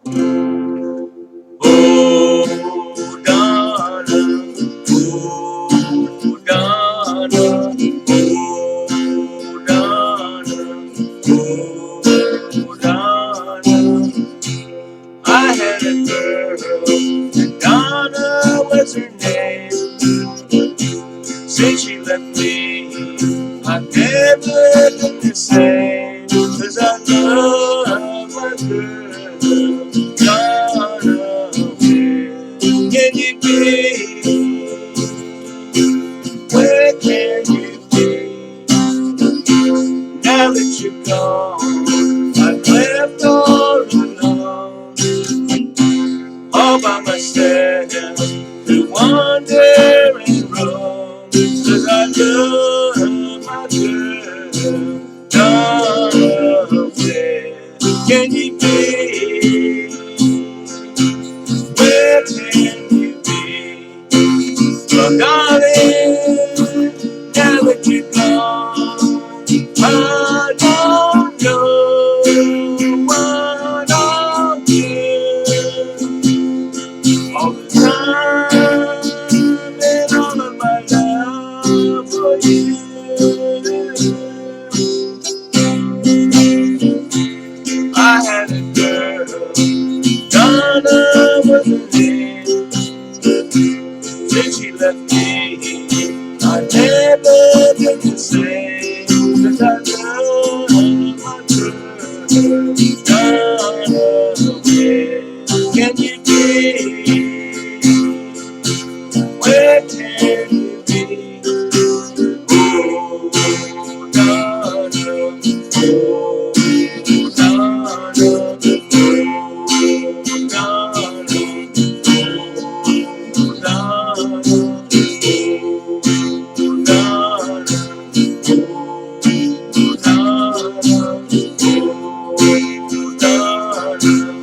Oh, Donna, oh, Donna, oh, Donna, oh, Donna. I had a girl, and Donna was her name. Since she left me, I've never been the same. 'Cause I love my girl, Donna. Where can you be? Where can you be? Now that you're gone, I'm left all alone, all by myself, to wander and roam. 'Cause I love my girl, Donna. Where can you be? Where can you be? Oh, darling, now that you're gone, I don't know what I'll do. All the time and all of my love for you. I had a girl, Donna was her name. Since she left me, I've never been the same. 'Cause I love my girl, Donna. Where can you be? Where can you be? Oh, Donna, oh, Donna, oh, Donna, oh, Donna, oh, Donna, oh, Donna.